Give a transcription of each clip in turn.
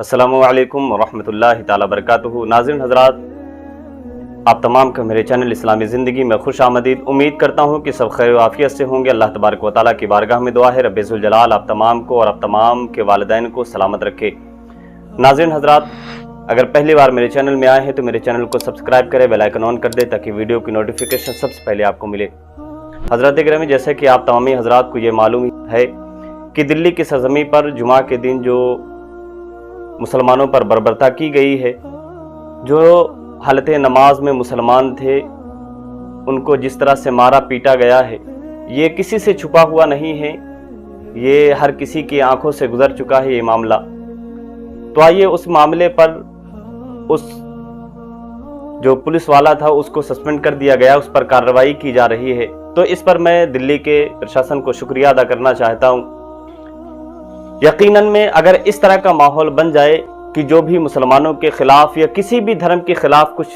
अस्सलामु अलैकुम वरहमतुल्लाहि ताला बरकातुहू। नाज़रीन हज़रात, आप तमाम का मेरे चैनल इस्लामी ज़िंदगी में खुश आमदीद। उम्मीद करता हूँ कि सब खैर आफियत से होंगे। अल्लाह तबारक व तआला की बारगाह में दुआ है रब्बे ज़ुल जलाल आप तमाम को और आप तमाम के वालिदैन को सलामत रखे। नाज़रीन हज़रात, अगर पहली बार मेरे चैनल में आए हैं तो मेरे चैनल को सब्सक्राइब करें, बेल आइकन ऑन कर दें ताकि वीडियो की नोटिफिकेशन सबसे पहले आपको मिले। हज़रत गिरामी, जैसे कि आप तमामी हज़रात को ये मालूम है कि दिल्ली की सरज़मीं पर जुमा के दिन जो मुसलमानों पर बर्बरता की गई है, जो हालत नमाज में मुसलमान थे उनको जिस तरह से मारा पीटा गया है, ये किसी से छुपा हुआ नहीं है, ये हर किसी की आंखों से गुजर चुका है ये मामला। तो आइए उस मामले पर उस जो पुलिस वाला था उसको सस्पेंड कर दिया गया, उस पर कार्रवाई की जा रही है। तो इस पर मैं दिल्ली के प्रशासन को शुक्रिया अदा करना चाहता हूँ। यकीनन में अगर इस तरह का माहौल बन जाए कि जो भी मुसलमानों के खिलाफ या किसी भी धर्म के खिलाफ कुछ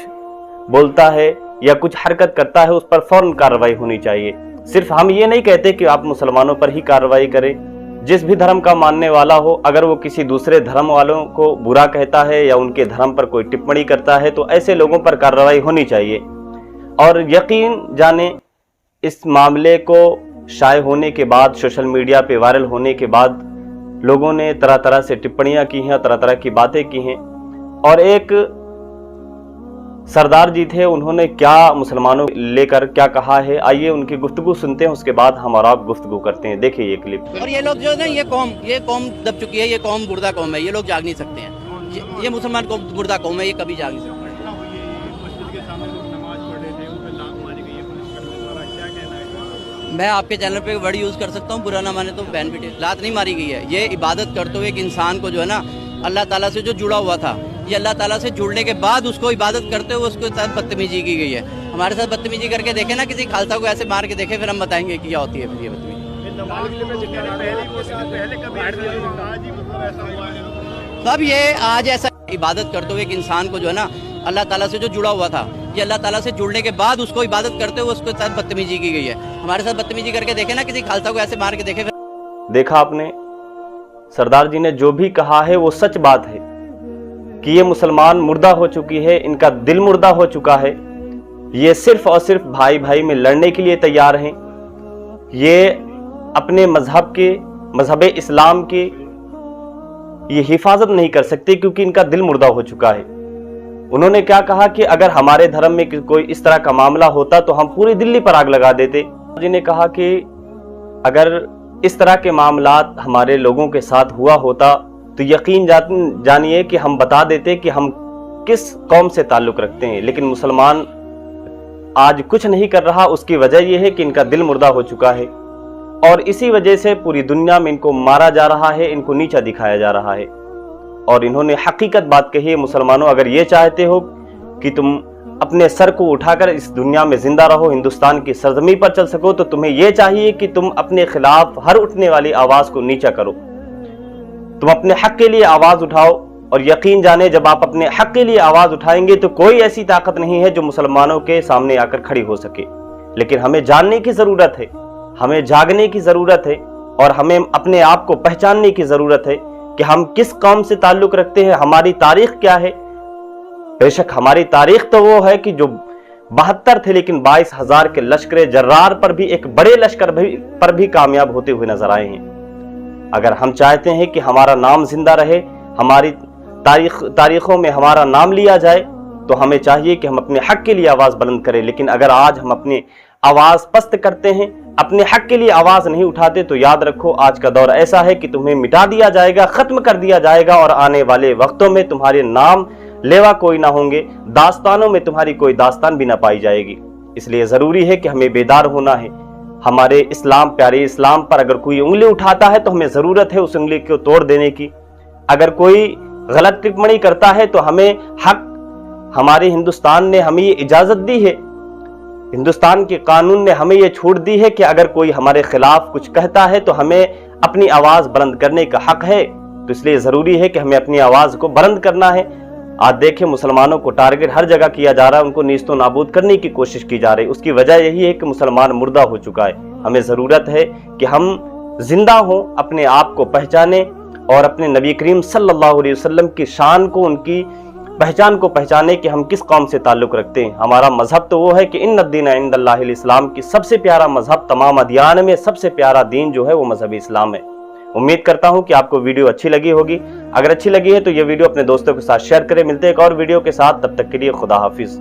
बोलता है या कुछ हरकत करता है, उस पर फौरन कार्रवाई होनी चाहिए। सिर्फ हम ये नहीं कहते कि आप मुसलमानों पर ही कार्रवाई करें, जिस भी धर्म का मानने वाला हो, अगर वो किसी दूसरे धर्म वालों को बुरा कहता है या उनके धर्म पर कोई टिप्पणी करता है तो ऐसे लोगों पर कार्रवाई होनी चाहिए। और यकीन जाने इस मामले को शाये होने के बाद, सोशल मीडिया पे वायरल होने के बाद लोगों ने तरह तरह से टिप्पणियां की हैं, तरह तरह की बातें की हैं। और एक सरदार जी थे, उन्होंने क्या मुसलमानों लेकर क्या कहा है, आइए उनकी गुफ्तगू सुनते हैं, उसके बाद हम और आप गुफ्तगू करते हैं। देखिए ये क्लिप। और ये लोग जो है ये कौम दब चुकी है, ये कौम मुर्दा कौम है, ये लोग जाग नहीं सकते हैं। ये मुसलमान कौम मुर्दा कौम है, ये कभी जाग नहीं सकते। मैं आपके चैनल पे वर्ड यूज़ कर सकता हूँ, बुरा ना माने तो बैन भी। लात नहीं मारी गई है, ये इबादत करते हुए एक इंसान को जो है ना अल्लाह ताला से जो जुड़ा हुआ था, ये अल्लाह ताला से जुड़ने के बाद उसको इबादत करते हुए उसके साथ बदतमीजी की गई है। हमारे साथ बदतमीजी करके देखे ना, किसी खालसा को ऐसे मार के देखे, फिर हम बताएंगे कि क्या होती है फिर ये बदतमीजी। तो अब ये आज ऐसा इबादत करते हुए एक इंसान को जो है ना अल्लाह ताला से जो जुड़ा हुआ था, ये अल्लाह ताला से जुड़ने के बाद उसको इबादत करते हुए उसके साथ बदतमीजी की गई है। हमारे साथ बदतमीजी करके देखे ना, किसी खालसा को ऐसे मार के देखे। देखा आपने, सरदार जी ने जो भी कहा है वो सच बात है कि ये मुसलमान मुर्दा हो चुकी है, इनका दिल मुर्दा हो चुका है। ये सिर्फ और सिर्फ भाई भाई में लड़ने के लिए तैयार हैं। ये अपने मजहब इस्लाम की ये हिफाजत नहीं कर सकते क्योंकि इनका दिल मुर्दा हो चुका है। उन्होंने क्या कहा कि अगर हमारे धर्म में कोई इस तरह का मामला होता तो हम पूरी दिल्ली पर आग लगा देते। जी ने कहा कि अगर इस तरह के मामलात हमारे लोगों के साथ हुआ होता तो यकीन जानिए कि हम बता देते कि हम किस कौम से ताल्लुक़ रखते हैं। लेकिन मुसलमान आज कुछ नहीं कर रहा, उसकी वजह यह है कि इनका दिल मुर्दा हो चुका है और इसी वजह से पूरी दुनिया में इनको मारा जा रहा है, इनको नीचा दिखाया जा रहा है। और इन्होंने हकीकत बात कही है, मुसलमानों अगर ये चाहते हो कि तुम अपने सर को उठाकर इस दुनिया में जिंदा रहो, हिंदुस्तान की सरजमी पर चल सको, तो तुम्हें यह चाहिए कि तुम अपने खिलाफ हर उठने वाली आवाज को नीचा करो, तुम अपने हक के लिए आवाज उठाओ। और यकीन जाने जब आप अपने हक के लिए आवाज उठाएंगे तो कोई ऐसी ताकत नहीं है जो मुसलमानों के सामने आकर खड़ी हो सके। लेकिन हमें जानने की जरूरत है, हमें जागने की जरूरत है और हमें अपने आप को पहचानने की जरूरत है कि हम किस कौम से ताल्लुक रखते हैं, हमारी तारीख क्या है। बेशक हमारी तारीख तो वो है कि जो 72 थे लेकिन 22,000 के लश्कर जर्रार पर भी, एक बड़े लश्कर पर भी कामयाब होते हुए नजर आए हैं। अगर हम चाहते हैं कि हमारा नाम जिंदा रहे, हमारी तारीखों में हमारा नाम लिया जाए, तो हमें चाहिए कि हम अपने हक के लिए आवाज बुलंद करें। लेकिन अगर आज हम अपनी आवाज पस्त करते हैं, अपने हक के लिए आवाज नहीं उठाते, तो याद रखो आज का दौर ऐसा है कि तुम्हें मिटा दिया जाएगा, खत्म कर दिया जाएगा और आने वाले वक्तों में तुम्हारे नाम लेवा कोई ना होंगे, दास्तानों में तुम्हारी कोई दास्तान भी ना पाई जाएगी। इसलिए जरूरी है कि हमें बेदार होना है। हमारे इस्लाम, प्यारे इस्लाम पर अगर कोई उंगली उठाता है तो हमें जरूरत है उस उंगली को तोड़ देने की। अगर कोई गलत टिप्पणी करता है तो हमें हक, हमारे हिंदुस्तान ने हमें ये इजाजत दी है, हिंदुस्तान के कानून ने हमें ये छूट दी है कि अगर कोई हमारे खिलाफ कुछ कहता है तो हमें अपनी आवाज बुलंद करने का हक है। तो इसलिए जरूरी है कि हमें अपनी आवाज को बुलंद करना है। आज देखें मुसलमानों को टारगेट हर जगह किया जा रहा है, उनको नीस्तो नाबूद करने की कोशिश की जा रही है। उसकी वजह यही है कि मुसलमान मुर्दा हो चुका है। हमें जरूरत है कि हम जिंदा हों, अपने आप को पहचाने اور اپنے نبی کریم صلی اللہ علیہ وسلم کی شان کو، ان کی پہچان کو پہچانے کہ ہم کس قوم سے تعلق رکھتے ہیں۔ ہمارا مذہب تو وہ ہے کہ ان الدین عند اللہ الاسلام، کی سب سے پیارا مذہب، تمام ادیان میں سب سے پیارا دین جو ہے وہ مذہب اسلام ہے۔ امید کرتا ہوں کہ آپ کو ویڈیو اچھی لگی ہوگی۔ اگر اچھی لگی ہے تو یہ ویڈیو اپنے دوستوں کے ساتھ شیئر کریں۔ ملتے ہیں ایک اور ویڈیو کے ساتھ، تب تک کے لیے خدا حافظ۔